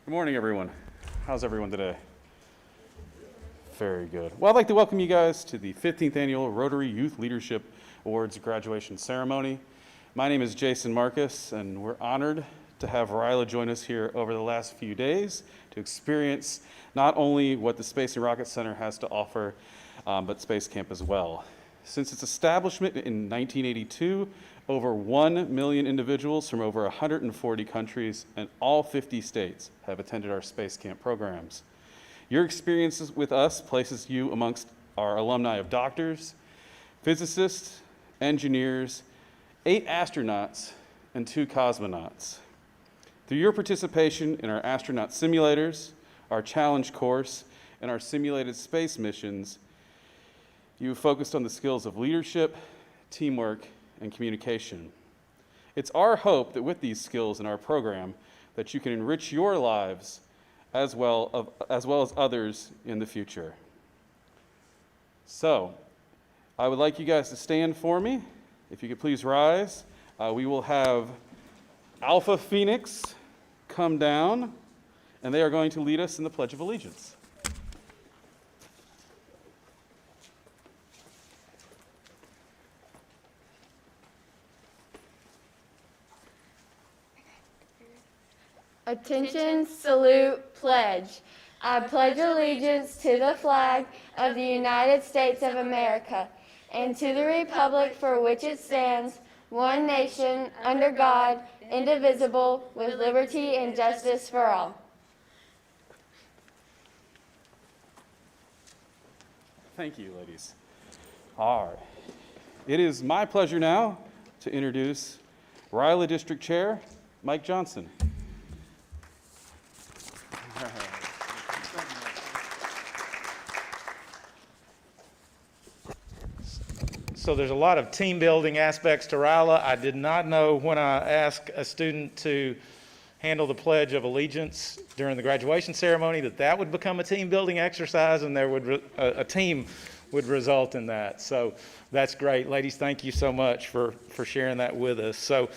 Good morning, everyone. How's everyone today? Very good. Well, I'd like to welcome you guys to the 15th Annual Rotary Youth Leadership Awards graduation ceremony. My name is Jason Marcus, and we're honored to have RYLA join us here over the last few days to experience not only what the Space and Rocket Center has to offer, but Space Camp as well. Since its establishment in 1982, over 1 million individuals from over 140 countries and all 50 states have attended our Space Camp programs. Your experiences with us places you amongst our alumni of doctors, physicists, engineers, 8 astronauts, and 2 cosmonauts. Through your participation in our astronaut simulators, our challenge course, and our simulated space missions, you focused on the skills of leadership, teamwork, and communication. It's our hope that with these skills in our program that you can enrich your lives as well as others in the future. So, I would like you guys to stand for me. If you could please rise. We will have Alpha Phoenix come down, and they are going to lead us in the Pledge of Allegiance. Attention, salute, pledge. I pledge allegiance to the flag of the United States of America and to the republic for which it stands, one nation, under God, indivisible, with liberty and justice for all. Thank you, ladies. All right. It is my pleasure now to introduce RYLA District Chair, Mike Johnson. So there's a lot of team building aspects to RYLA. I did not know when I asked a student to handle the Pledge of Allegiance during the graduation ceremony that would become a team building exercise and there would a team would result in that. So that's great. Ladies, thank you so much for sharing that with us. So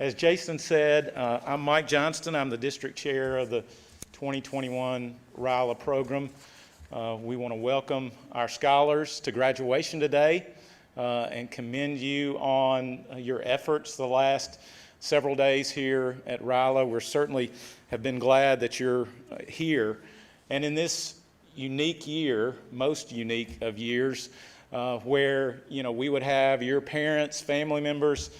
as Jason said, I'm Mike Johnston. I'm the district chair of the 2021 RYLA program. We want to welcome our scholars to graduation today. And commend you on your efforts the last several days here at RYLA. We certainly have been glad that you're here. And in this unique year, most unique of years, where we would have your parents, family members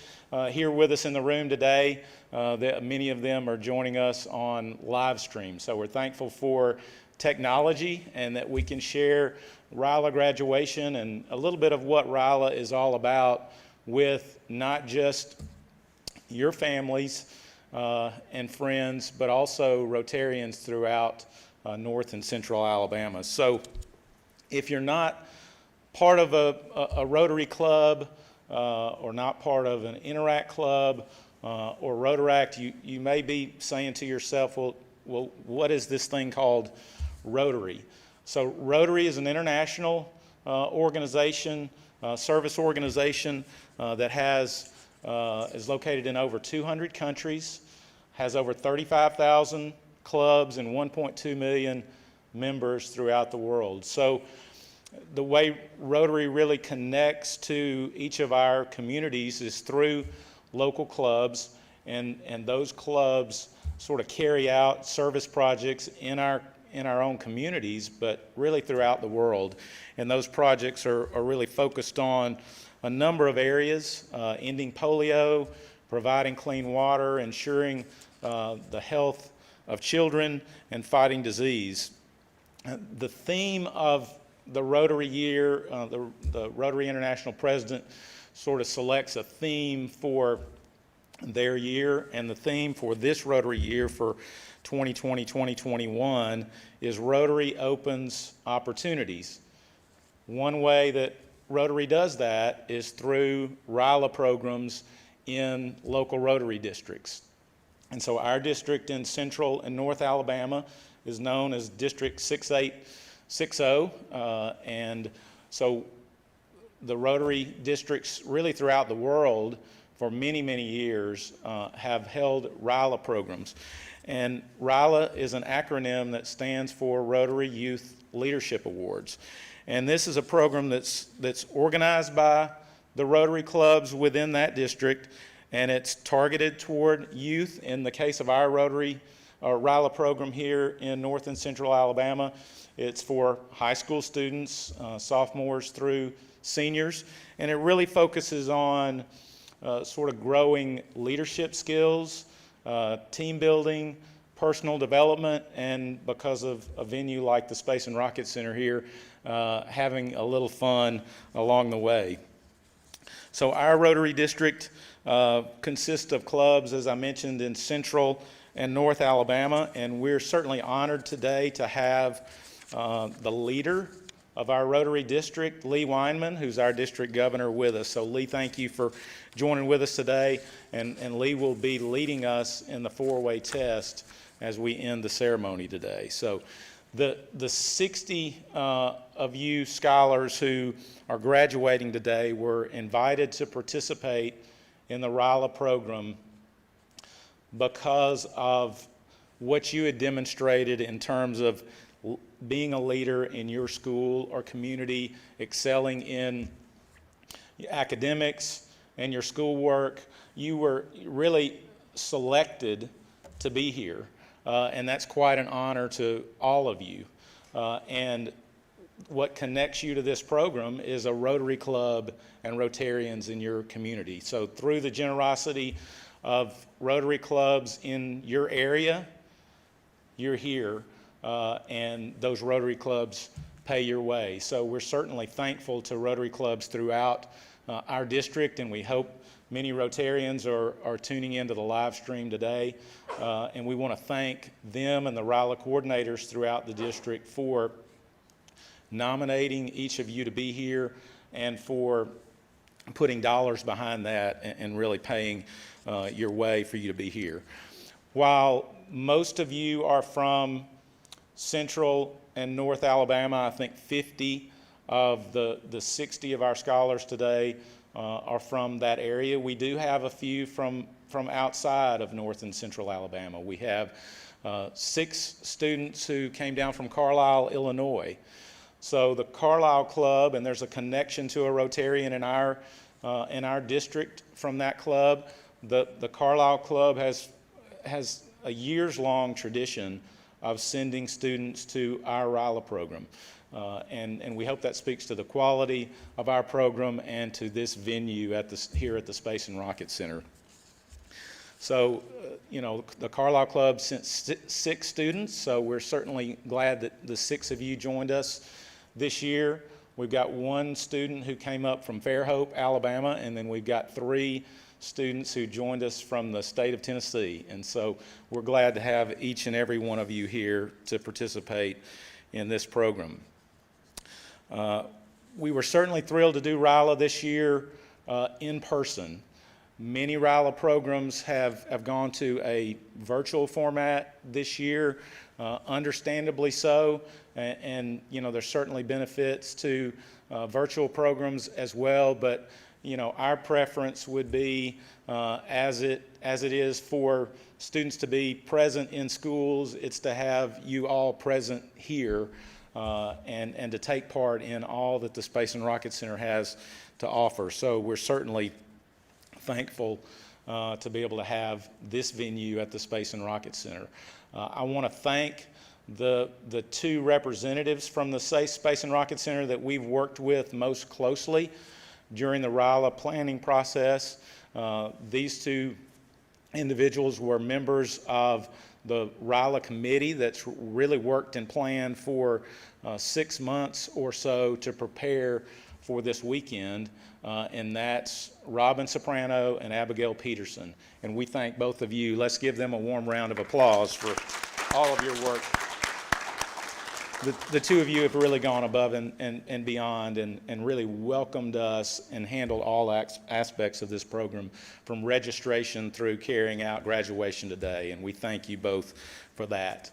here with us in the room today, that many of them are joining us on live stream. So we're thankful for technology and that we can share RYLA graduation and a little bit of what RYLA is all about with not just your families and friends, but also Rotarians throughout North and Central Alabama. So if you're not part of a Rotary Club or not part of an Interact Club or Rotaract, you may be saying to yourself, well, what is this thing called Rotary? So Rotary is an international organization, service organization that is located in over 200 countries, has over 35,000 clubs and 1.2 million members throughout the world. So the way Rotary really connects to each of our communities is through local clubs, and those clubs sort of carry out service projects in our own communities, but really throughout the world. And those projects are really focused on a number of areas, ending polio, providing clean water, ensuring the health of children, and fighting disease. The theme of the Rotary year, the Rotary International President sort of selects a theme for their year, and the theme for this Rotary year for 2020-2021 is Rotary Opens Opportunities. One way that Rotary does that is through RYLA programs in local Rotary districts. And so our district in Central and North Alabama is known as District 6860, and so the Rotary districts really throughout the world for many, many years have held RYLA programs. And RYLA is an acronym that stands for Rotary Youth Leadership Awards. And this is a program that's organized by the Rotary clubs within that district, and it's targeted toward youth. In the case of our Rotary RYLA program here in North and Central Alabama, it's for high school students, sophomores through seniors, and it really focuses on sort of growing leadership skills, team building, personal development, and because of a venue like the Space and Rocket Center here, having a little fun along the way. So our Rotary District consists of clubs, as I mentioned, in Central and North Alabama, and we're certainly honored today to have the leader of our Rotary District, Lee Weinman, who's our district governor, with us. So Lee, thank you for joining with us today, and Lee will be leading us in the four-way test as we end the ceremony today. So the 60 of you scholars who are graduating today were invited to participate in the RYLA program because of what you had demonstrated in terms of being a leader in your school or community, excelling in academics and your schoolwork. You were really selected to be here, and that's quite an honor to all of you. And what connects you to this program is a Rotary Club and Rotarians in your community. So through the generosity of Rotary clubs in your area, you're here, and those Rotary clubs pay your way. So we're certainly thankful to Rotary clubs throughout our district, and we hope many Rotarians are tuning into the live stream today. And we want to thank them and the RYLA coordinators throughout the district for nominating each of you to be here and for putting dollars behind that and really paying your way for you to be here. While most of you are from Central and North Alabama, I think 50 of the 60 of our scholars today are from that area. We do have a few from outside of North and Central Alabama. We have 6 students who came down from Carlisle, Illinois. So the Carlisle Club, and there's a connection to a Rotarian in our district from that club. The Carlisle Club has a years-long tradition of sending students to our RYLA program. And we hope that speaks to the quality of our program and to this venue here at the Space and Rocket Center. So, the Carlisle Club sent 6 students, so we're certainly glad that the 6 of you joined us this year. We've got 1 student who came up from Fairhope, Alabama, and then we've got 3 students who joined us from the state of Tennessee. And so we're glad to have each and every one of you here to participate in this program. We were certainly thrilled to do RYLA this year in person. Many RYLA programs have gone to a virtual format this year, understandably so, and there's certainly benefits to virtual programs as well, but our preference would be, as it is for students to be present in schools, it's to have you all present here and to take part in all that the Space and Rocket Center has to offer. So we're certainly thankful to be able to have this venue at the Space and Rocket Center. I want to thank the 2 representatives from the Space and Rocket Center that we've worked with most closely during the RYLA planning process. These 2 individuals were members of the RYLA committee that's really worked and planned for 6 months or so to prepare for this weekend, and that's Robin Soprano and Abigail Peterson. And we thank both of you. Let's give them a warm round of applause for all of your work. The 2 of you have really gone above and beyond and really welcomed us and handled all aspects of this program, from registration through carrying out graduation today, and we thank you both for that.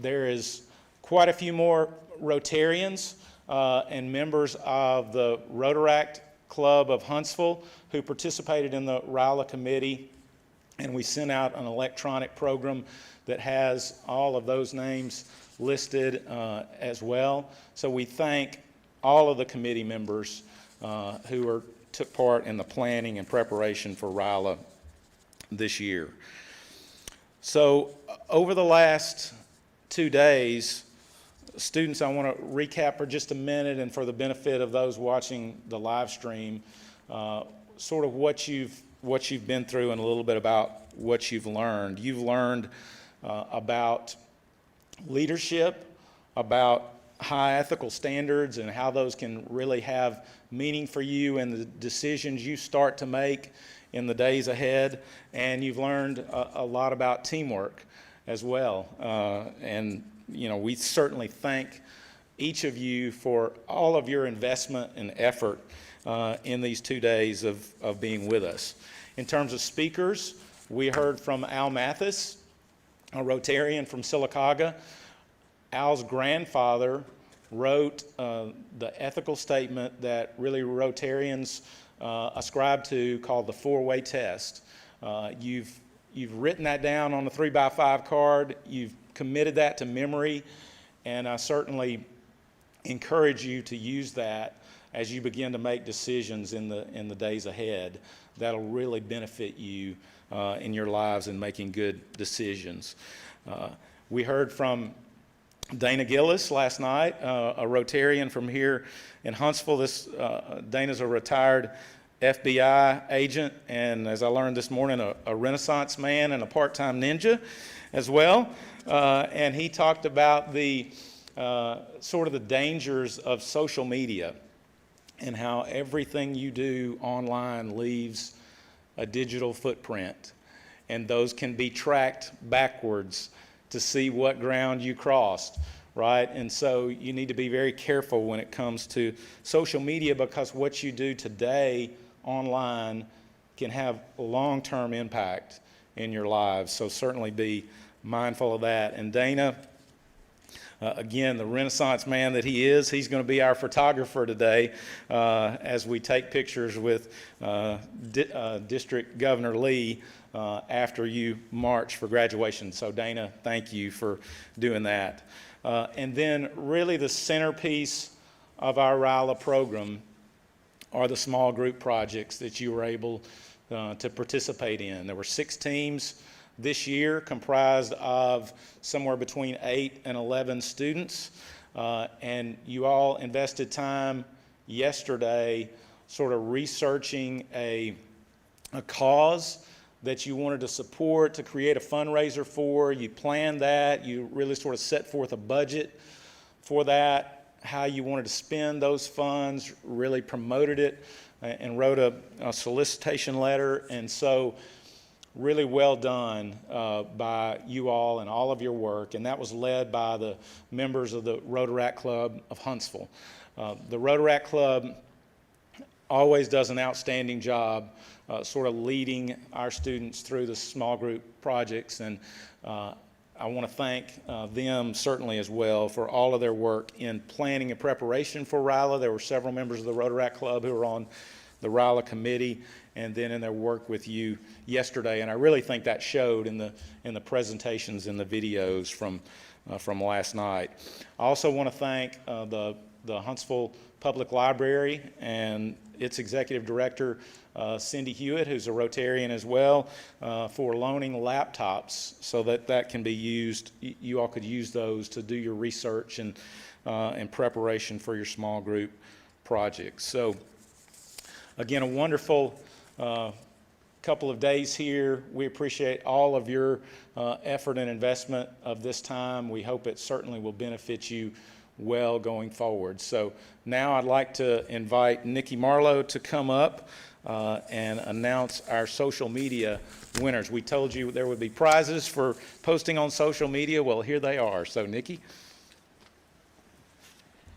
There is quite a few more Rotarians and members of the Rotaract Club of Huntsville who participated in the RYLA committee, and we sent out an electronic program that has all of those names listed as well. So we thank all of the committee members who took part in the planning and preparation for RYLA this year. So over the last 2 days, students, I want to recap for just a minute, and for the benefit of those watching the live stream, sort of what you've been through and a little bit about what you've learned. You've learned about leadership, about high ethical standards and how those can really have meaning for you and the decisions you start to make in the days ahead. And you've learned a lot about teamwork as well. And you know, we certainly thank each of you for all of your investment and effort in these 2 days of being with us. In terms of speakers, we heard from Al Mathis, a Rotarian from Sylacauga. Al's grandfather wrote the ethical statement that really Rotarians ascribe to, called the four-way test. You've written that down on a 3x5 card. You've committed that to memory, and I certainly encourage you to use that as you begin to make decisions in the days ahead. That'll really benefit you in your lives in making good decisions. We heard from Dana Gillis last night, a Rotarian from here in Huntsville. Dana's a retired FBI agent, and as I learned this morning, a Renaissance man and a part-time ninja as well. And he talked about the sort of the dangers of social media and how everything you do online leaves a digital footprint, and those can be tracked backwards to see what ground you crossed, right? And so you need to be very careful when it comes to social media, because what you do today online can have a long-term impact in your lives. So certainly be mindful of that. And Dana, again, the Renaissance man that he is, he's going to be our photographer today as we take pictures with District Governor Lee after you march for graduation. So Dana, thank you for doing that. And then really the centerpiece of our RYLA program are the small group projects that you were able to participate in. There were 6 teams this year, comprised of somewhere between 8 and 11 students. And you all invested time yesterday sort of researching a cause that you wanted to support, to create a fundraiser for. You planned that. You really sort of set forth a budget for that, how you wanted to spend those funds, really promoted it, and wrote a solicitation letter. And so really well done by you all and all of your work, and that was led by the members of the Rotaract Club of Huntsville. The Rotaract Club always does an outstanding job sort of leading our students through the small group projects, and I want to thank them certainly as well for all of their work in planning and preparation for RYLA. There were several members of the Rotaract Club who were on the RYLA committee, and then in their work with you yesterday. And I really think that showed in the presentations and the videos from last night. I also want to thank the Huntsville Public Library and its executive director, Cindy Hewitt, who's a Rotarian as well, for loaning laptops so that can be used. You all could use those to do your research and preparation for your small group projects. So again, a wonderful couple of days here. We appreciate all of your effort and investment of this time. We hope it certainly will benefit you well going forward. So now I'd like to invite Nikki Marlowe to come up and announce our social media winners. We told you there would be prizes for posting on social media. Well, here they are. So Nikki.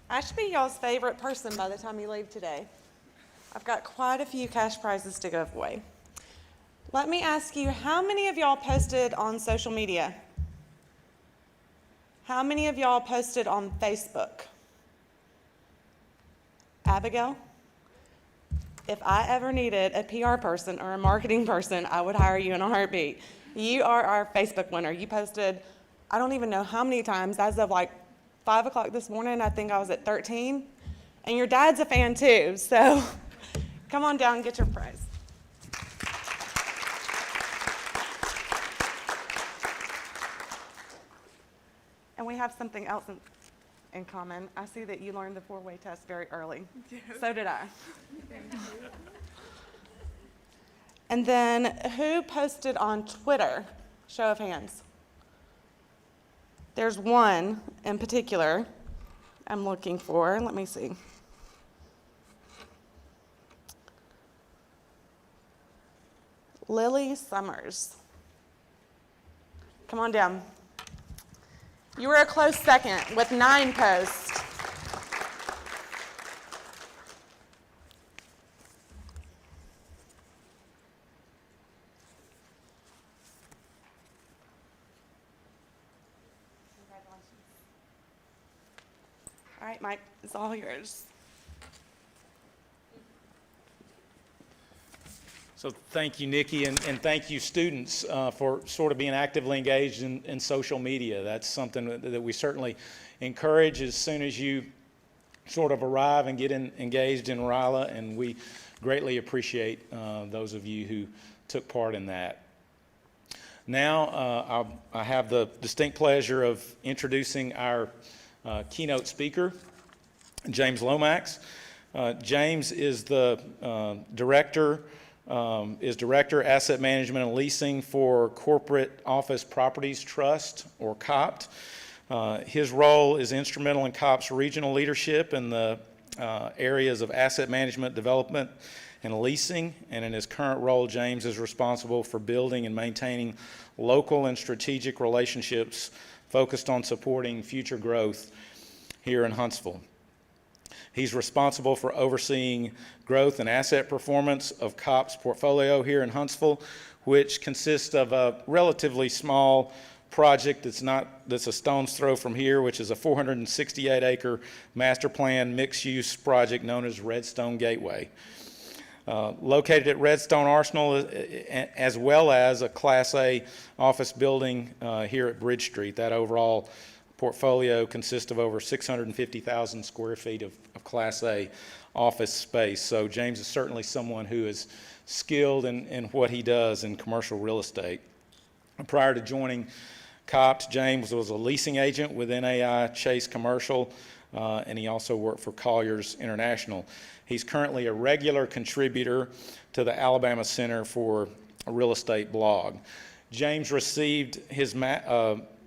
I should be y'all's favorite person by the time you leave today. I've got quite a few cash prizes to give away. Let me ask you, how many of y'all posted on social media? How many of y'all posted on Facebook? Abigail? if I ever needed a PR person or a marketing person, I would hire you in a heartbeat. You are our Facebook winner. You posted, I don't even know how many times, as of like 5 o'clock this morning, I think I was at 13. And your dad's a fan too, so come on down and get your prize. And we have something else in common. I see that you learned the 4-way test very early. Yes. So did I. And then who posted on Twitter? Show of hands. There's one in particular I'm looking for. Let me see. Lily Summers. Come on down. You were a close second with 9 posts. Congratulations. All right, Mike, it's all yours. So thank you, Nikki, and thank you, students, for sort of being actively engaged in social media. That's something that we certainly encourage as soon as you sort of arrive and get engaged in RYLA, and we greatly appreciate those of you who took part in that. Now, I have the distinct pleasure of introducing our keynote speaker, James Lomax. James is the Director, Asset Management and Leasing for Corporate Office Properties Trust, or COPT. His role is instrumental in COPT's regional leadership in the areas of asset management, development, and leasing. And in his current role, James is responsible for building and maintaining local and strategic relationships focused on supporting future growth here in Huntsville. He's responsible for overseeing growth and asset performance of COPT's portfolio here in Huntsville, which consists of a relatively small project that's a stone's throw from here, which is a 468-acre master plan mixed-use project known as Redstone Gateway. Located at Redstone Arsenal, as well as a Class A office building here at Bridge Street. That overall portfolio consists of over 650,000 square feet of Class A office space. So James is certainly someone who is skilled in what he does in commercial real estate. Prior to joining COPT, James was a leasing agent with NAI Chase Commercial, and he also worked for Colliers International. He's currently a regular contributor to the Alabama Center for a Real Estate blog. James received his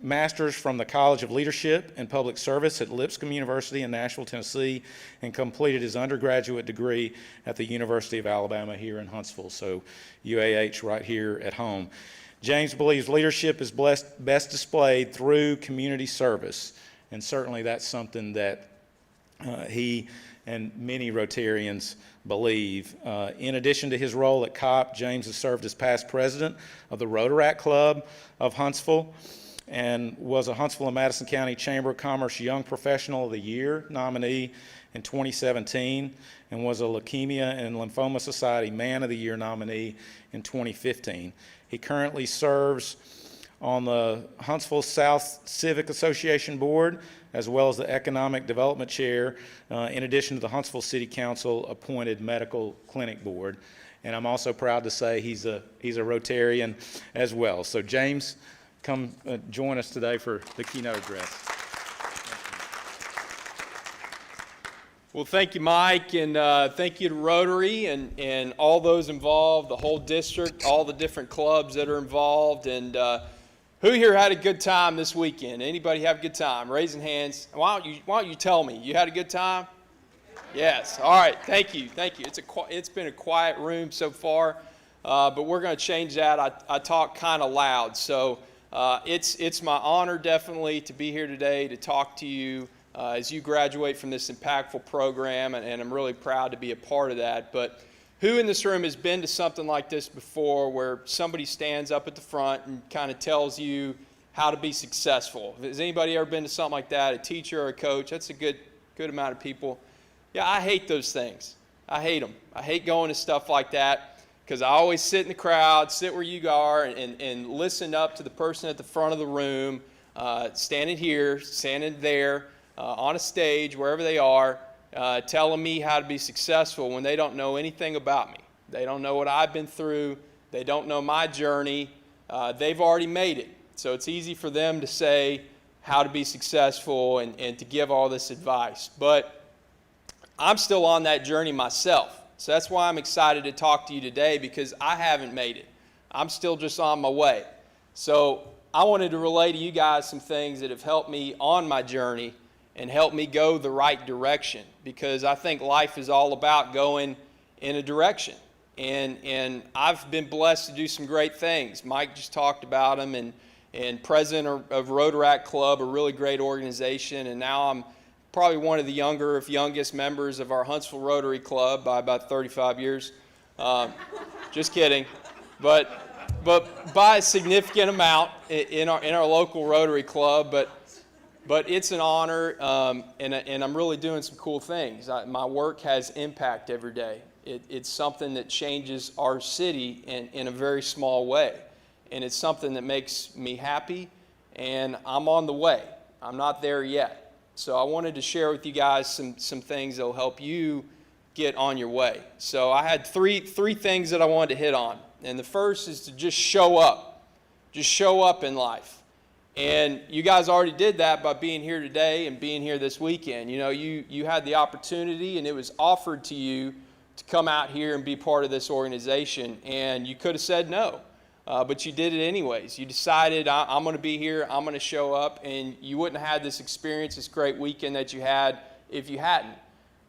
master's from the College of Leadership and Public Service at Lipscomb University in Nashville, Tennessee, and completed his undergraduate degree at the University of Alabama here in Huntsville, so UAH right here at home. James believes leadership is best displayed through community service, and certainly that's something that he and many Rotarians believe. In addition to his role at COPT, James has served as past president of the Rotaract Club of Huntsville, and was a Huntsville and Madison County Chamber of Commerce Young Professional of the Year nominee in 2017, and was a Leukemia and Lymphoma Society Man of the Year nominee in 2015. He currently serves on the Huntsville South Civic Association Board, as well as the Economic Development Chair, in addition to the Huntsville City Council appointed Medical Clinic Board. And I'm also proud to say he's a Rotarian as well. So James, come join us today for the keynote address. Well, thank you, Mike, and thank you to Rotary and all those involved, the whole district, all the different clubs that are involved. And who here had a good time this weekend? Anybody have a good time? Raising hands. Why don't you tell me? You had a good time? Yes. All right. Thank you. Thank you. It's been a quiet room so far, but we're going to change that. I talk kind of loud, so it's my honor definitely to be here today to talk to you as you graduate from this impactful program, and I'm really proud to be a part of that. But who in this room has been to something like this before, where somebody stands up at the front and kind of tells you how to be successful? Has anybody ever been to something like that, a teacher or a coach? That's a good amount of people. Yeah, I hate those things. I hate them. I hate going to stuff like that because I always sit in the crowd, sit where you are, and listen up to the person at the front of the room, standing here, standing there, on a stage, wherever they are, telling me how to be successful when they don't know anything about me. They don't know what I've been through. They don't know my journey. They've already made it. So it's easy for them to say how to be successful and to give all this advice. But I'm still on that journey myself. So that's why I'm excited to talk to you today, because I haven't made it. I'm still just on my way. So I wanted to relay to you guys some things that have helped me on my journey and helped me go the right direction, because I think life is all about going in a direction. And I've been blessed to do some great things. Mike just talked about them, and president of Rotaract Club, a really great organization, and now I'm probably one of the younger, if youngest, members of our Huntsville Rotary Club by about 35 years. Just kidding. But by a significant amount in our local Rotary Club. But it's an honor, and I'm really doing some cool things. My work has impact every day. It's something that changes our city in a very small way. And it's something that makes me happy, and I'm on the way. I'm not there yet. So I wanted to share with you guys some things that will help you get on your way. So I had three things that I wanted to hit on. And the first is to just show up. Just show up in life. And you guys already did that by being here today and being here this weekend. You know, you had the opportunity, and it was offered to you to come out here and be part of this organization. And you could have said no. But you did it anyways. You decided, I'm going to be here, I'm going to show up, and you wouldn't have had this experience, this great weekend that you had if you hadn't.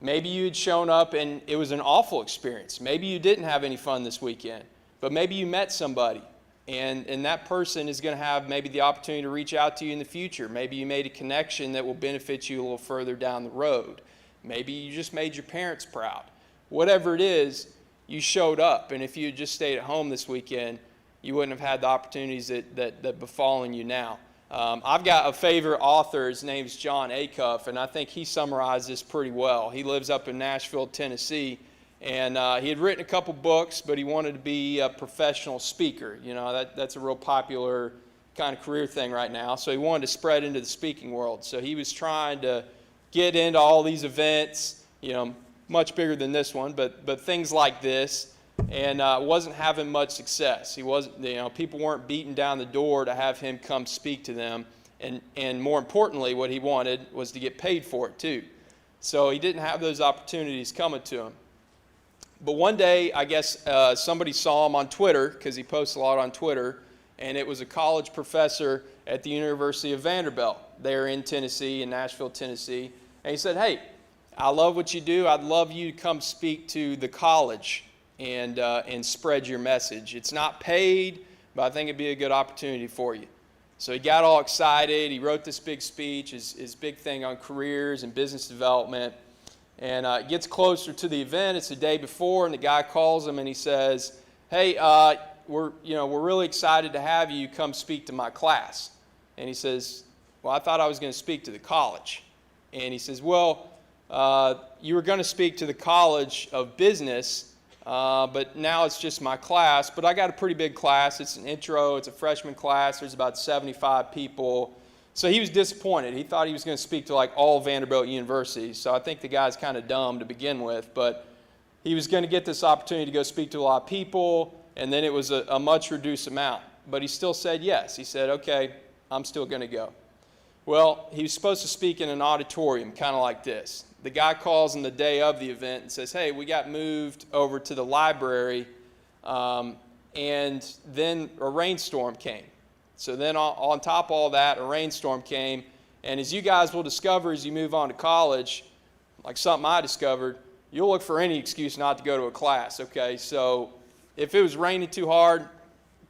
Maybe you had shown up and it was an awful experience. Maybe you didn't have any fun this weekend, but maybe you met somebody, and that person is going to have maybe the opportunity to reach out to you in the future. Maybe you made a connection that will benefit you a little further down the road. Maybe you just made your parents proud. Whatever it is, you showed up, and if you had just stayed at home this weekend, you wouldn't have had the opportunities that befallen you now. I've got a favorite author. His name's John Acuff, and I think he summarized this pretty well. He lives up in Nashville, Tennessee, and he had written a couple books, but he wanted to be a professional speaker. You know, that's a real popular kind of career thing right now. So he wanted to spread into the speaking world. So he was trying to get into all these events, you know, much bigger than this one, but things like this. And wasn't having much success. He wasn't, you know, people weren't beating down the door to have him come speak to them. And more importantly, what he wanted was to get paid for it too. So he didn't have those opportunities coming to him. But one day, I guess somebody saw him on Twitter, because he posts a lot on Twitter, and it was a college professor at the University of Vanderbilt there in Tennessee, in Nashville, Tennessee. And he said, "Hey, I love what you do. I'd love you to come speak to the college and spread your message. It's not paid, but I think it'd be a good opportunity for you." So he got all excited. He wrote this big speech, his big thing on careers and business development. And it gets closer to the event. It's the day before, and the guy calls him and he says, "Hey, we're really excited to have you come speak to my class." And he says, "Well, I thought I was going to speak to the college." And he says, "Well, you were going to speak to the College of Business, but now it's just my class. But I got a pretty big class. It's an intro. It's a freshman class. There's about 75 people." So he was disappointed. He thought he was going to speak to like all Vanderbilt universities. So I think the guy's kind of dumb to begin with. But he was going to get this opportunity to go speak to a lot of people, and then it was a much reduced amount. But he still said yes. He said, "Okay, I'm still going to go." Well, he was supposed to speak in an auditorium, kind of like this. The guy calls him the day of the event and says, "Hey, we got moved over to the library," and then a rainstorm came. So then on top of all that, a rainstorm came, and as you guys will discover as you move on to college, like something I discovered, you'll look for any excuse not to go to a class, okay? So if it was raining too hard,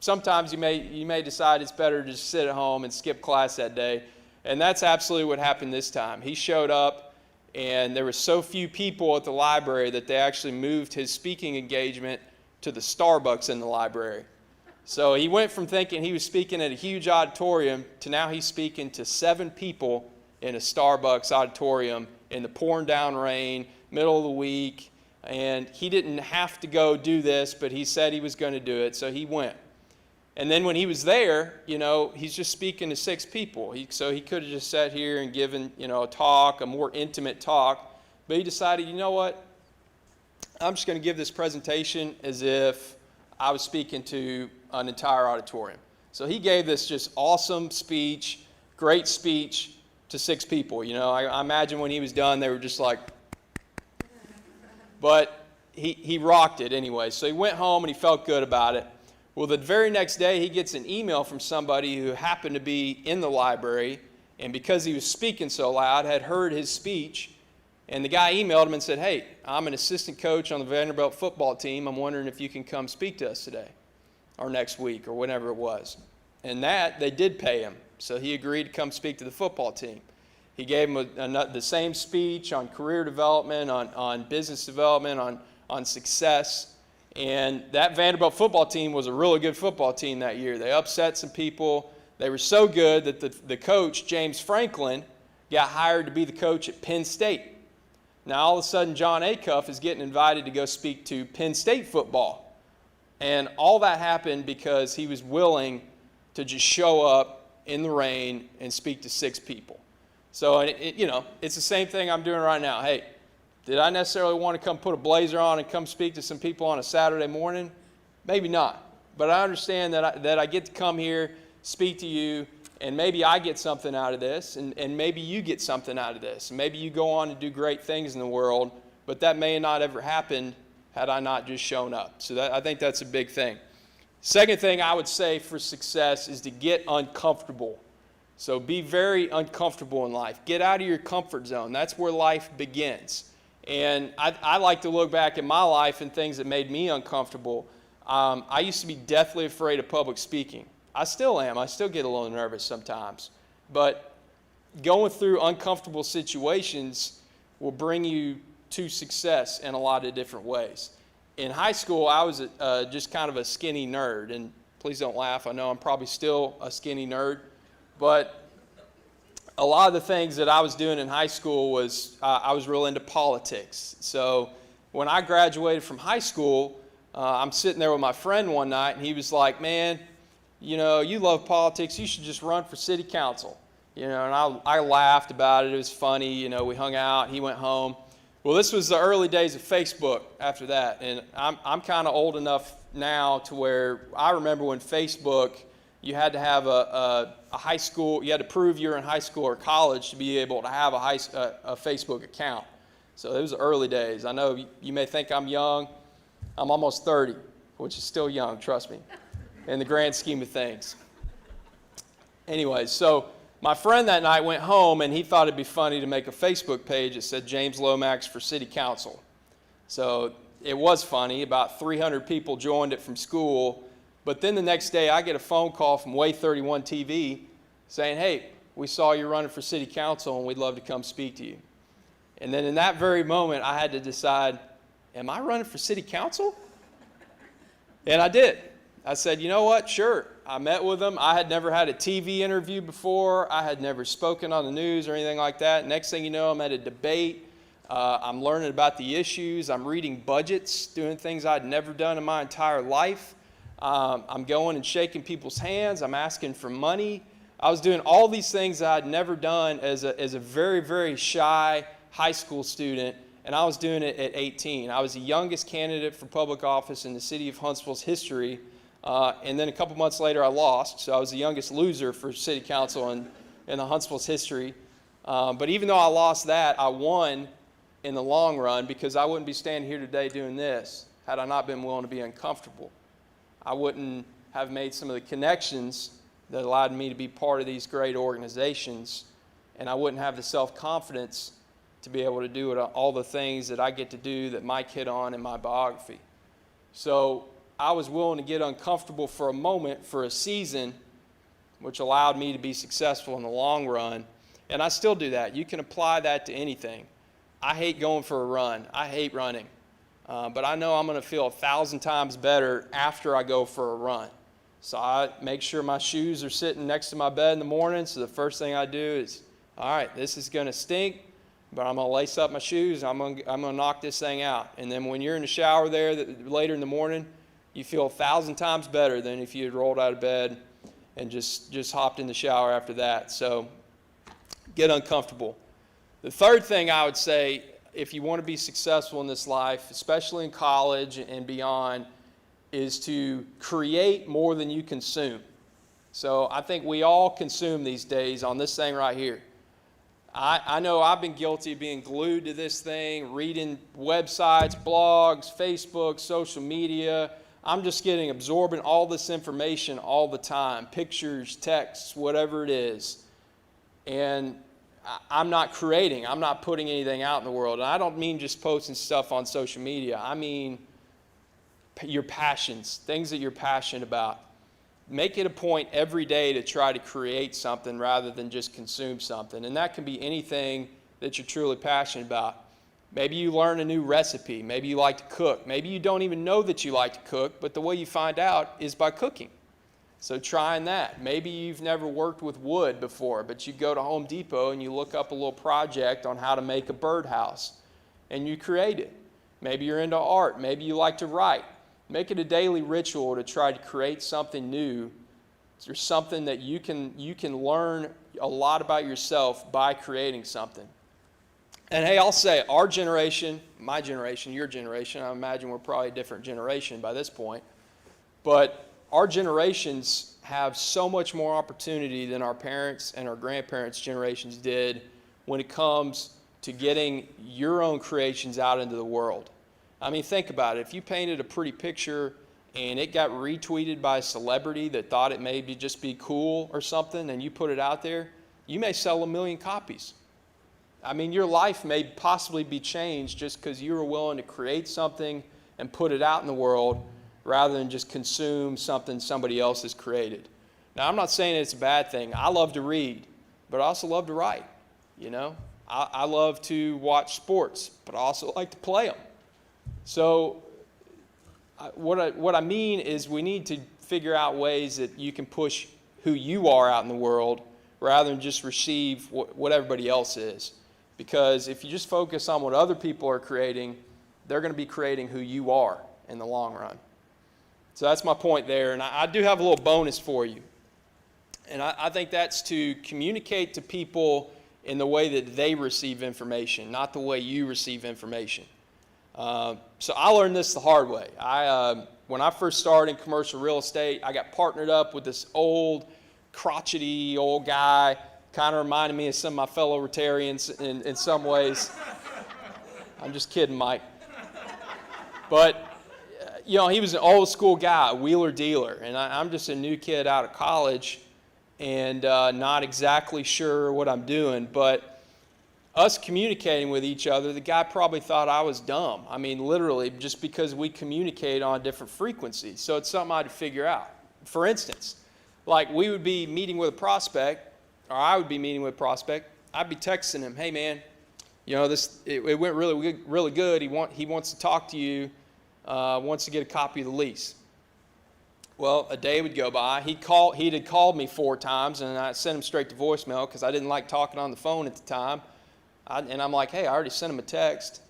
sometimes you may decide it's better to just sit at home and skip class that day, and that's absolutely what happened this time. He showed up, and there were so few people at the library that they actually moved his speaking engagement to the Starbucks in the library. So he went from thinking he was speaking at a huge auditorium to now he's speaking to 7 people in a Starbucks auditorium in the pouring down rain, middle of the week, And he didn't have to go do this, but he said he was going to do it, so he went. And then when he was there, he's just speaking to 6 people. So he could have just sat here and given, a talk, a more intimate talk. But he decided, you know what? I'm just going to give this presentation as if I was speaking to an entire auditorium. So he gave this just awesome speech, great speech to 6 people. I imagine when he was done, they were just like, but he rocked it anyway. So he went home and he felt good about it. Well, the very next day, he gets an email from somebody who happened to be in the library, and because he was speaking so loud, had heard his speech. And the guy emailed him and said, hey, I'm an assistant coach on the Vanderbilt football team. I'm wondering if you can come speak to us today or next week or whenever it was. And that, they did pay him. So he agreed to come speak to the football team. He gave him the same speech on career development, on business development, on success. And that Vanderbilt football team was a really good football team that year. They upset some people. They were so good that the coach, James Franklin, got hired to be the coach at Penn State. Now, all of a sudden, John Acuff is getting invited to go speak to Penn State football. And all that happened because he was willing to just show up in the rain and speak to 6 people. So, it's the same thing I'm doing right now. Hey, did I necessarily want to come put a blazer on and come speak to some people on a Saturday morning? Maybe not. But I understand that I get to come here, speak to you, and maybe I get something out of this, and maybe you get something out of this. And maybe you go on to do great things in the world, but that may not ever happened had I not just shown up. So I think that's a big thing. Second thing I would say for success is to get uncomfortable. So be very uncomfortable in life. Get out of your comfort zone. That's where life begins. And I like to look back at my life and things that made me uncomfortable. I used to be deathly afraid of public speaking. I still am. I still get a little nervous sometimes. But going through uncomfortable situations will bring you to success in a lot of different ways. In high school, I was just kind of a skinny nerd. And please don't laugh. I know I'm probably still a skinny nerd. But a lot of the things that I was doing in high school was I was real into politics. So when I graduated from high school, I'm sitting there with my friend one night, and he was like, man, you love politics. You should just run for city council. And I laughed about it. It was funny. We hung out. He went home. Well, this was the early days of Facebook after that. And I'm kind of old enough now to where I remember when Facebook, you had to have a high school, you had to prove you were in high school or college to be able to have a Facebook account. So it was the early days. I know you may think I'm young. I'm almost 30, which is still young, trust me, in the grand scheme of things. Anyway, so my friend that night went home, and he thought it'd be funny to make a Facebook page that said James Lomax for city council. So it was funny. About 300 people joined it from school. But then the next day, I get a phone call from Way 31 TV saying, hey, we saw you running for city council, and we'd love to come speak to you. And then in that very moment, I had to decide, am I running for city council? And I did. I said, you know what? Sure. I met with them. I had never had a TV interview before. I had never spoken on the news or anything like that. Next thing you know, I'm at a debate. I'm learning about the issues. I'm reading budgets, doing things I'd never done in my entire life. I'm going and shaking people's hands. I'm asking for money. I was doing all these things that I'd never done as a very, very shy high school student, and I was doing it at 18. I was the youngest candidate for public office in the city of Huntsville's history, and then a couple months later I lost, so I was the youngest loser for city council in the Huntsville's history. But even though I lost that, I won in the long run, because I wouldn't be standing here today doing this had I not been willing to be uncomfortable. I wouldn't have made some of the connections that allowed me to be part of these great organizations, and I wouldn't have the self-confidence to be able to do all the things that I get to do that Mike hit on in my biography. So I was willing to get uncomfortable for a moment, for a season, which allowed me to be successful in the long run, and I still do that. You can apply that to anything. I hate going for a run. I hate running. But I know I'm going to feel 1,000 times better after I go for a run. So I make sure my shoes are sitting next to my bed in the morning. So the first thing I do is, all right, this is going to stink, but I'm going to lace up my shoes, and I'm going to knock this thing out. And then when you're in the shower there later in the morning, you feel 1,000 times better than if you had rolled out of bed and just hopped in the shower after that. So get uncomfortable. The third thing I would say, if you want to be successful in this life, especially in college and beyond, is to create more than you consume. So I think we all consume these days on this thing right here. I know I've been guilty of being glued to this thing, reading websites, blogs, Facebook, social media. I'm just getting absorbing all this information all the time, pictures, texts, whatever it is. And I'm not creating. I'm not putting anything out in the world. And I don't mean just posting stuff on social media. I mean your passions, things that you're passionate about. Make it a point every day to try to create something rather than just consume something. And that can be anything that you're truly passionate about. Maybe you learn a new recipe. Maybe you like to cook. Maybe you don't even know that you like to cook, but the way you find out is by cooking. So trying that. Maybe you've never worked with wood before, but you go to Home Depot and you look up a little project on how to make a birdhouse, and you create it. Maybe you're into art. Maybe you like to write. Make it a daily ritual to try to create something new. There's something that you can learn a lot about yourself by creating something. And hey, I'll say our generation, my generation, your generation, I imagine we're probably a different generation by this point, but our generations have so much more opportunity than our parents' and our grandparents' generations did when it comes to getting your own creations out into the world. I mean, think about it. If you painted a pretty picture and it got retweeted by a celebrity that thought it may just be cool or something, and you put it out there, you may sell 1 million copies. I mean, your life may possibly be changed just because you were willing to create something and put it out in the world rather than just consume something somebody else has created. Now, I'm not saying it's a bad thing. I love to read, but I also love to write, you know. I love to watch sports, but I also like to play them. So what I mean is we need to figure out ways that you can push who you are out in the world rather than just receive what everybody else is. Because if you just focus on what other people are creating, they're going to be creating who you are in the long run. So that's my point there. And I do have a little bonus for you. And I think that's to communicate to people in the way that they receive information, not the way you receive information. So I learned this the hard way. When I first started in commercial real estate, I got partnered up with this old, crotchety old guy, kind of reminded me of some of my fellow Rotarians in some ways. I'm just kidding, Mike. But, you know, he was an old school guy, a wheeler dealer, and I'm just a new kid out of college and not exactly sure what I'm doing, but us communicating with each other, the guy probably thought I was dumb. I mean, literally, just because we communicate on different frequencies. So it's something I had to figure out. For instance, like we would be meeting with a prospect, or I would be meeting with a prospect. I'd be texting him, hey man, you know, it went really good. He wants to talk to you, wants to get a copy of the lease. Well, a day would go by. He had called me 4 times, and I sent him straight to voicemail because I didn't like talking on the phone at the time. And I'm like, hey, I already sent him a text.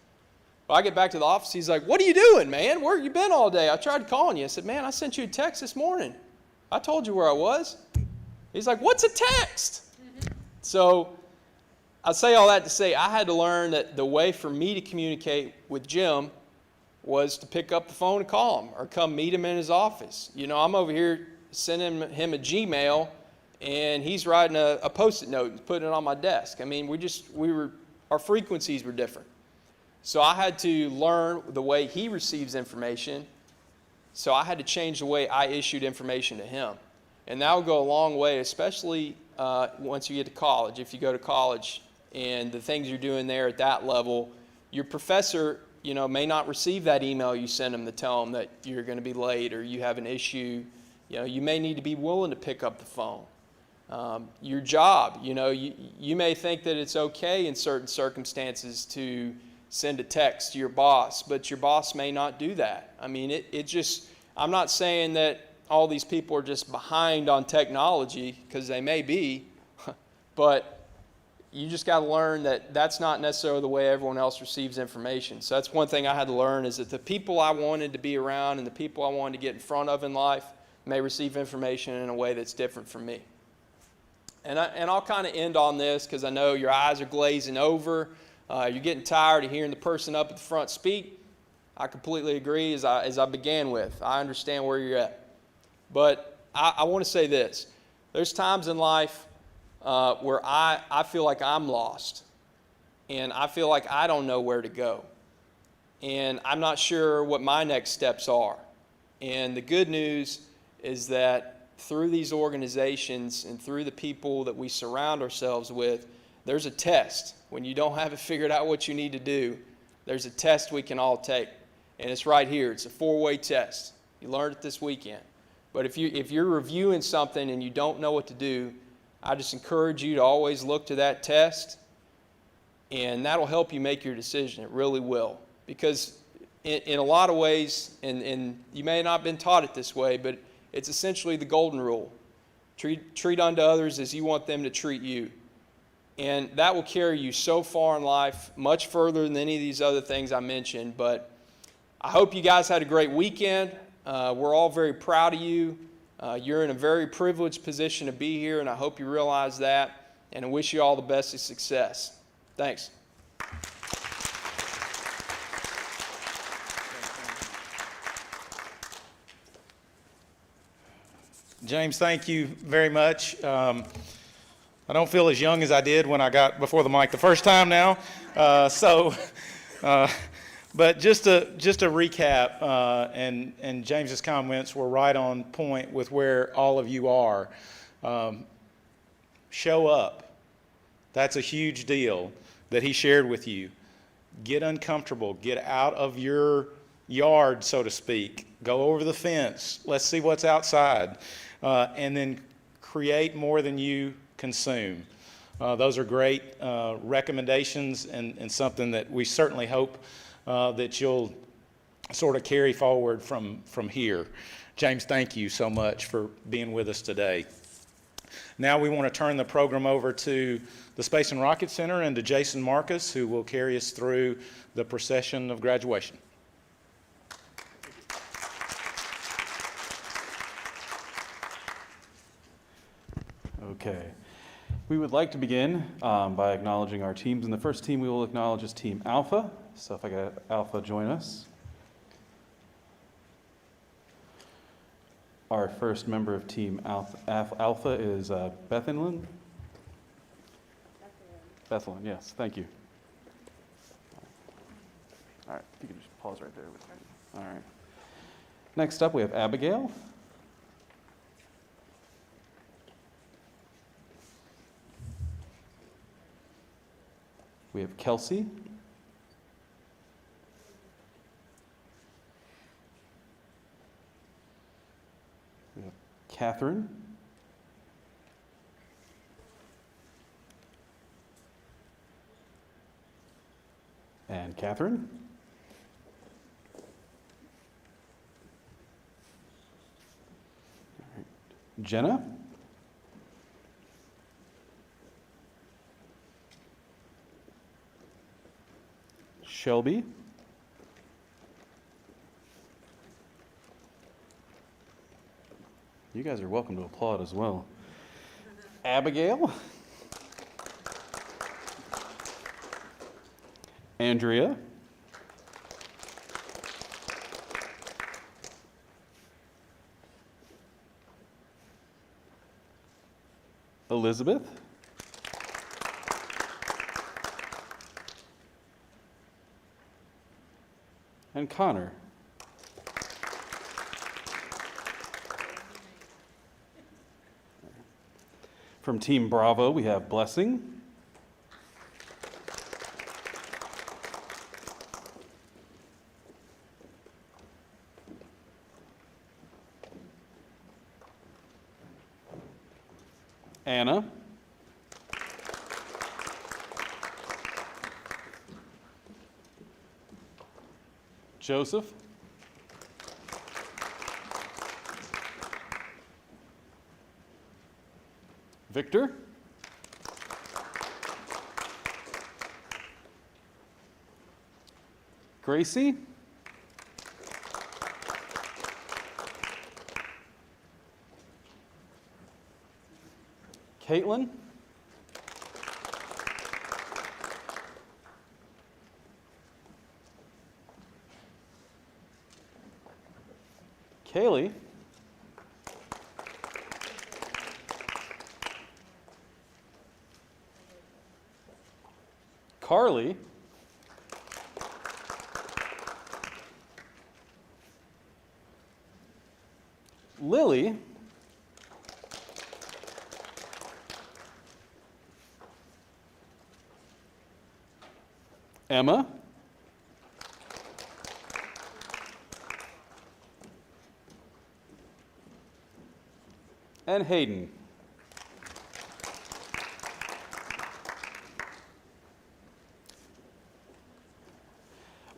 Well, I get back to the office. He's like, what are you doing, man? Where have you been all day? I tried calling you. I said, man, I sent you a text this morning. I told you where I was. He's like, what's a text? So I say all that to say I had to learn that the way for me to communicate with Jim was to pick up the phone and call him or come meet him in his office. You know, I'm over here sending him a Gmail, and he's writing a Post-it note and putting it on my desk. I mean, our frequencies were different. So I had to learn the way he receives information. So I had to change the way I issued information to him. And that will go a long way, especially once you get to college. If you go to college and the things you're doing there at that level, your professor, you know, may not receive that email you send them to tell them that you're going to be late or you have an issue. You know, you may need to be willing to pick up the phone. Your job, you know, you may think that it's okay in certain circumstances to send a text to your boss, but your boss may not do that. I mean, I'm not saying that all these people are just behind on technology, because they may be, but you just got to learn that that's not necessarily the way everyone else receives information. So that's one thing I had to learn, is that the people I wanted to be around and the people I wanted to get in front of in life may receive information in a way that's different from me. And I'll kind of end on this, because I know your eyes are glazing over. You're getting tired of hearing the person up at the front speak. I completely agree, as I began with. I understand where you're at. But I want to say this. There's times in life where I feel like I'm lost, and I feel like I don't know where to go, and I'm not sure what my next steps are. And the good news is that through these organizations and through the people that we surround ourselves with, there's a test. When you don't have it figured out what you need to do, there's a test we can all take, and it's right here. It's a 4-way test. You learned it this weekend. But if you're reviewing something and you don't know what to do, I just encourage you to always look to that test, and that'll help you make your decision. It really will. Because in a lot of ways, and you may not have been taught it this way, but it's essentially the golden rule. Treat unto others as you want them to treat you. And that will carry you so far in life, much further than any of these other things I mentioned. But I hope you guys had a great weekend. We're all very proud of you. You're in a very privileged position to be here, and I hope you realize that. And I wish you all the best of success. Thanks. James, thank you very much. I don't feel as young as I did when I got before the mic the first time now. But just to recap, and James's comments were right on point with where all of you are. Show up. That's a huge deal that he shared with you. Get uncomfortable. Get out of your yard, so to speak. Go over the fence. Let's see what's outside. And then create more than you consume. Those are great recommendations, and something that we certainly hope that you'll sort of carry forward from here. James, thank you so much for being with us today. Now we want to turn the program over to the Space and Rocket Center and to Jason Marcus, who will carry us through the procession of graduation. Okay. We would like to begin by acknowledging our teams, and the first team we will acknowledge is Team Alpha. So if I get Alpha join us. Our first member of Team Alpha is Bethanlin. Bethanlin, yes, thank you. All right, if you can just pause right there. All right. Next up, we have Abigail. We have Kelsey. We have Catherine. And Catherine. All right. Jenna. Shelby. You guys are welcome to applaud as well. Abigail. Andrea. Elizabeth. And Connor. From Team Bravo, we have Blessing. Anna. Joseph. Victor. Gracie. Caitlin. Kaylee. Carly. Lily. Emma. And Hayden.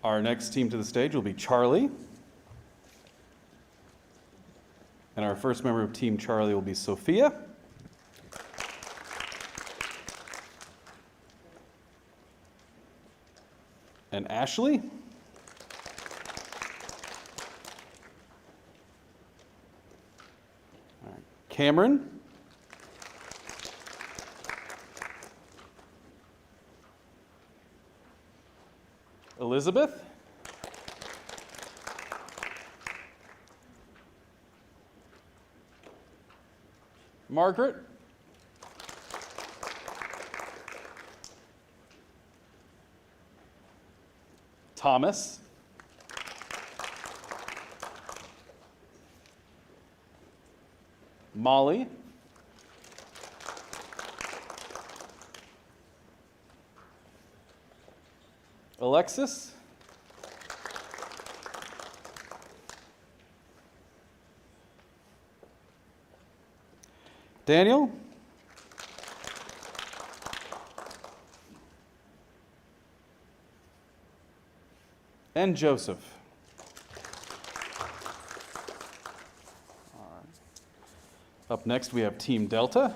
Our next team to the stage will be Charlie. And our first member of Team Charlie will be Sophia. And Ashley. All right. Cameron. Elizabeth. Margaret. Thomas. Molly. Alexis. Daniel. And Joseph. All right. Up next, we have Team Delta.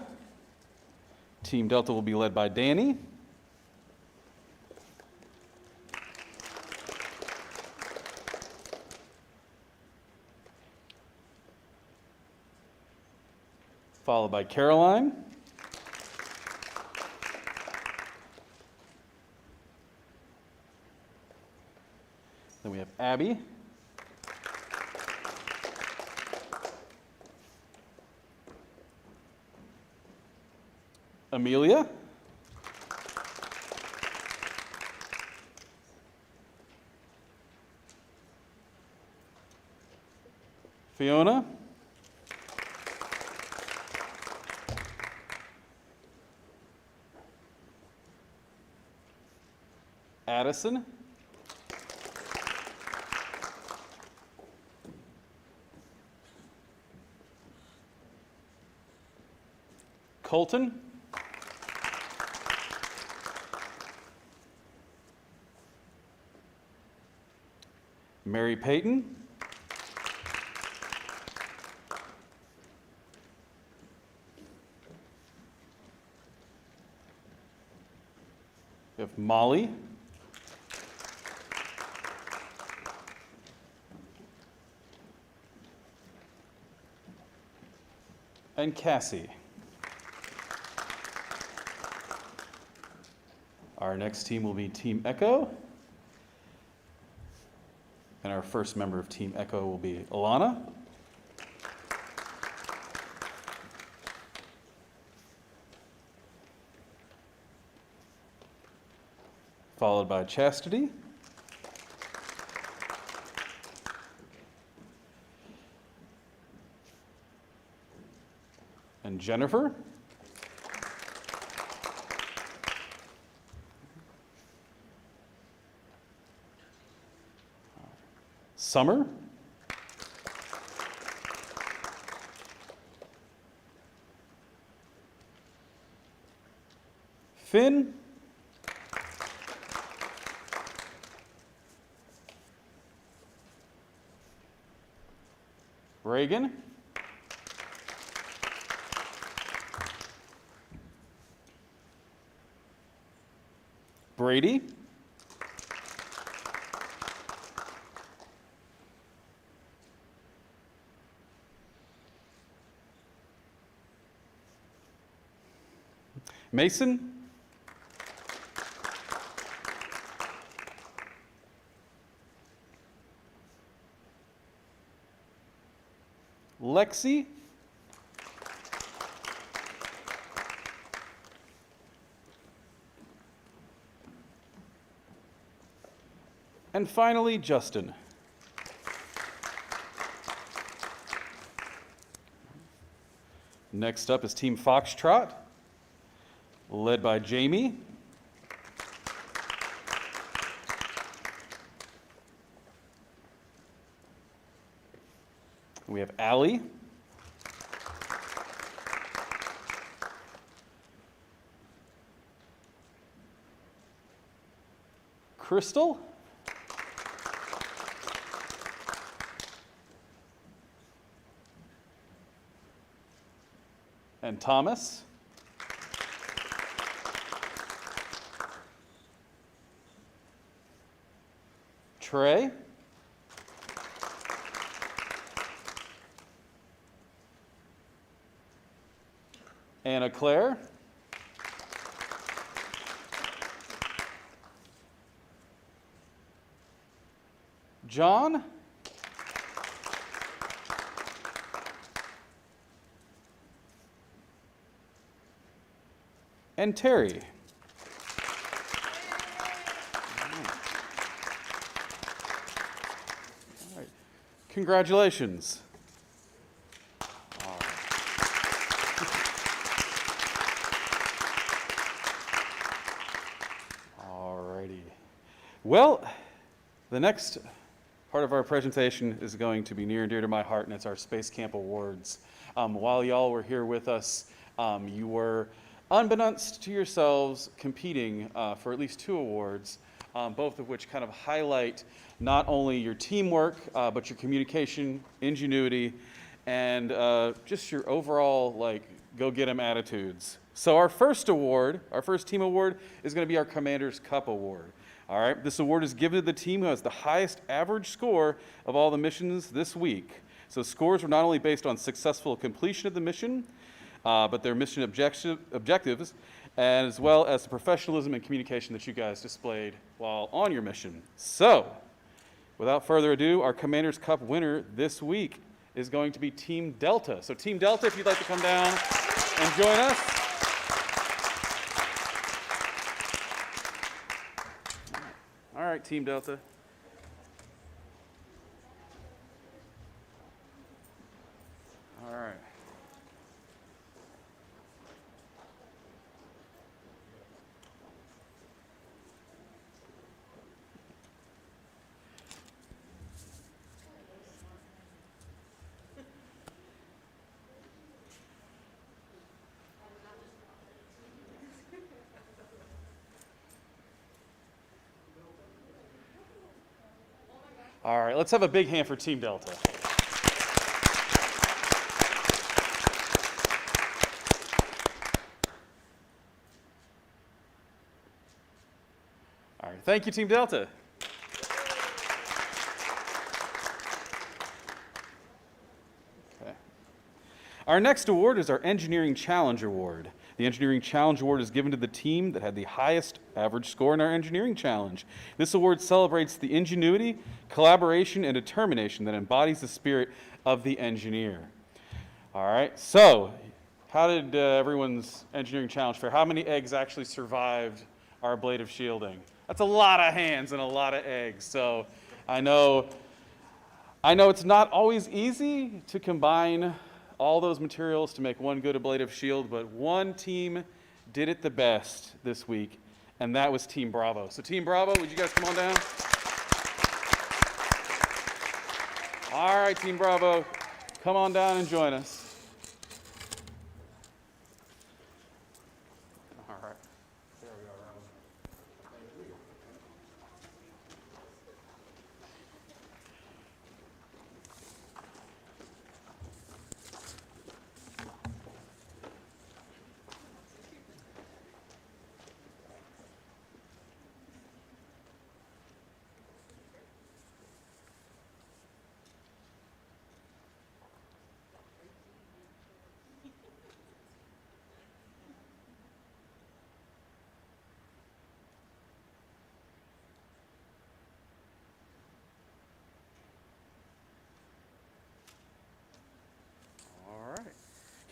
Team Delta will be led by Danny. Followed by Caroline. Then we have Abby. Amelia. Fiona. Addison. Colton. Mary Payton. We have Molly. And Cassie. Our next team will be Team Echo. And our first member of Team Echo will be Alana. Followed by Chastity. And Jennifer. Summer. Finn. Reagan. Brady. Mason. Lexi. And finally, Justin. Next up is Team Foxtrot, led by Jamie. We have Allie. Crystal. And Thomas. Trey. Anna Claire. John. And Terry. All right. Congratulations. All righty. Well, the next part of our presentation is going to be near and dear to my heart, and it's our Space Camp Awards. While y'all were here with us, you were, unbeknownst to yourselves, competing for at least 2 awards, both of which kind of highlight not only your teamwork, but your communication, ingenuity, and just your overall, like, go-get-'em attitudes. So our first award, our first team award, is going to be our Commander's Cup Award. All right, this award is given to the team who has the highest average score of all the missions this week. So scores are not only based on successful completion of the mission, but their mission objectives, as well as the professionalism and communication that you guys displayed while on your mission. So, without further ado, our Commander's Cup winner this week is going to be Team Delta. So Team Delta, if you'd like to come down and join us. All right, Team Delta. All right. All right, let's have a big hand for Team Delta. All right, thank you, Team Delta. Okay. Our next award is our Engineering Challenge Award. The Engineering Challenge Award is given to the team that had the highest average score in our Engineering Challenge. This award celebrates the ingenuity, collaboration, and determination that embodies the spirit of the engineer. All right, so how did everyone's Engineering Challenge fare? How many eggs actually survived our ablative shielding? That's a lot of hands and a lot of eggs. So I know it's not always easy to combine all those materials to make one good ablative shield, but one team did it the best this week, and that was Team Bravo. So Team Bravo, would you guys come on down? All right, Team Bravo, come on down and join us. All right. There we are, Robin.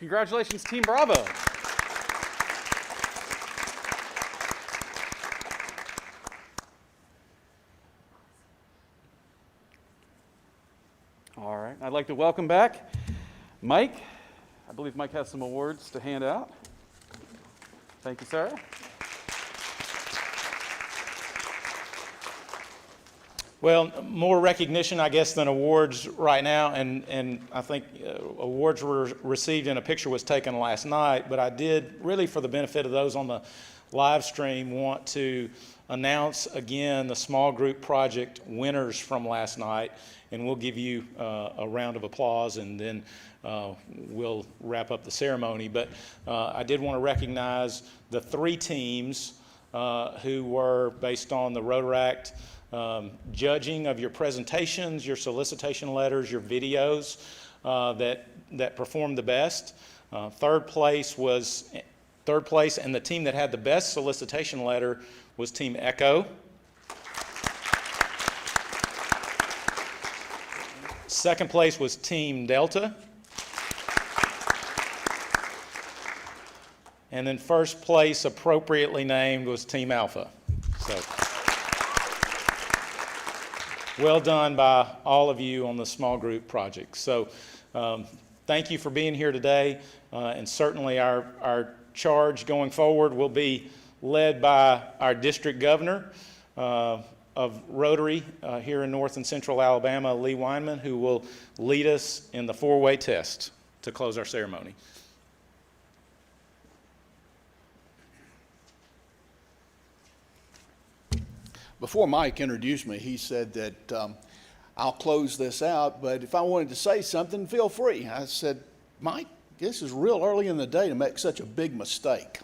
Congratulations, Team Bravo. All right, I'd like to welcome back Mike. I believe Mike has some awards to hand out. Thank you, Sarah. Well, more recognition, I guess, than awards right now, and I think awards were received and a picture was taken last night, but I did, really for the benefit of those on the live stream, want to announce again the small group project winners from last night, and we'll give you a round of applause, and then we'll wrap up the ceremony. But I did want to recognize the 3 teams who were, based on the Rotaract judging of your presentations, your solicitation letters, your videos, that performed the best. Third place, and the team that had the best solicitation letter was Team Echo. Second place was Team Delta. And then first place, appropriately named, was Team Alpha. So, well done by all of you on the small group project. So thank you for being here today. And certainly our charge going forward will be led by our district governor of Rotary here in North and Central Alabama, Lee Weinman, who will lead us in the 4-way test to close our ceremony. Before Mike introduced me, he said that I'll close this out, but if I wanted to say something, feel free. I said, Mike, this is real early in the day to make such a big mistake.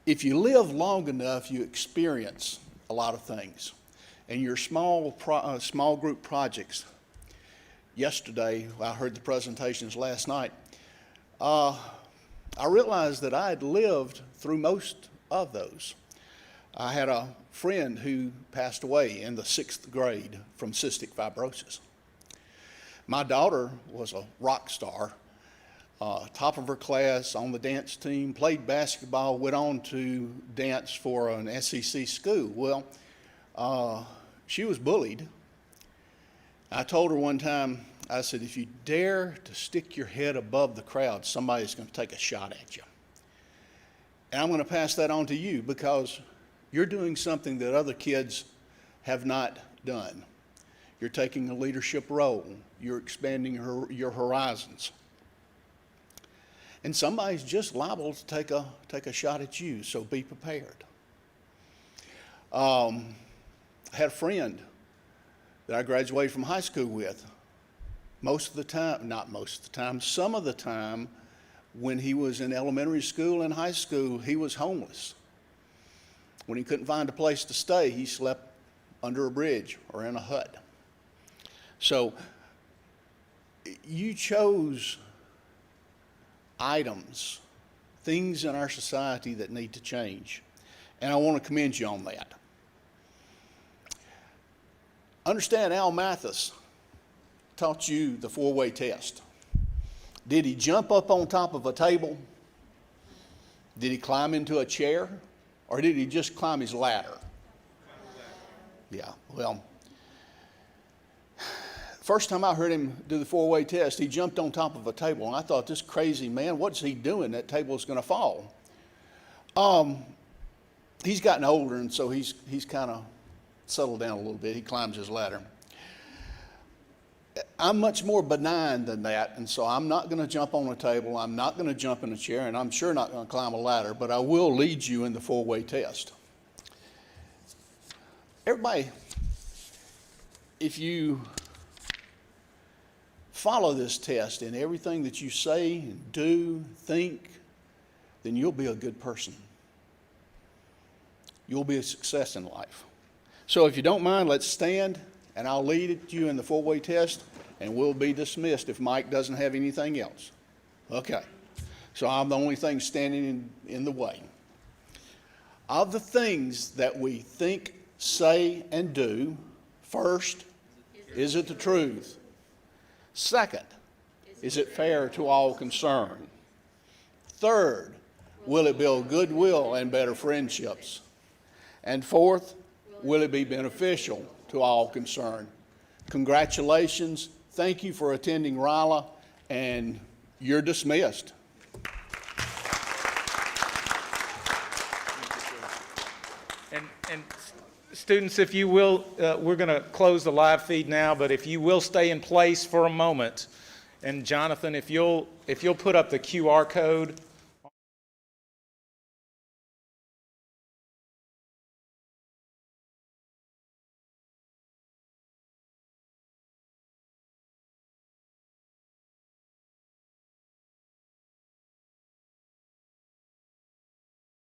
If you live long enough, you experience a lot of things. And your small group projects, yesterday, I heard the presentations last night, I realized that I had lived through most of those. I had a friend who passed away in the 6th grade from cystic fibrosis. My daughter was a rock star, top of her class on the dance team, played basketball, went on to dance for an SEC school. Well, she was bullied. I told her one time, I said, if you dare to stick your head above the crowd, somebody's going to take a shot at you. And I'm going to pass that on to you because you're doing something that other kids have not done. You're taking a leadership role. You're expanding your horizons. And somebody's just liable to take a shot at you, so be prepared. I had a friend that I graduated from high school with. Most of the time, not most of the time, some of the time, when he was in elementary school and high school, he was homeless. When he couldn't find a place to stay, he slept under a bridge or in a hut. So you chose items, things in our society that need to change. And I want to commend you on that. Understand, Al Mathis taught you the 4-way test. Did he jump up on top of a table? Did he climb into a chair? Or did he just climb his ladder? Yeah, well, first time I heard him do the 4-way test, he jumped on top of a table. And I thought, this crazy man, what's he doing? That table's going to fall. He's gotten older, and so he's kind of settled down a little bit. He climbs his ladder. I'm much more benign than that, and so I'm not going to jump on a table, I'm not going to jump in a chair, and I'm sure not going to climb a ladder, but I will lead you in the 4-way test. Everybody, if you follow this test in everything that you say and do, think, then you'll be a good person. You'll be a success in life. So if you don't mind, let's stand. And I'll lead you in the 4-way test, and we'll be dismissed if Mike doesn't have anything else. Okay. So I'm the only thing standing in the way. Of the things that we think, say, and do, first, is it the truth? Second, is it fair to all concerned? Third, will it build goodwill and better friendships? And fourth, will it be beneficial to all concerned? Congratulations. Thank you for attending RYLA, and you're dismissed. And students, if you will, we're going to close the live feed now, but if you will stay in place for a moment, and Jonathan, if you'll put up the QR code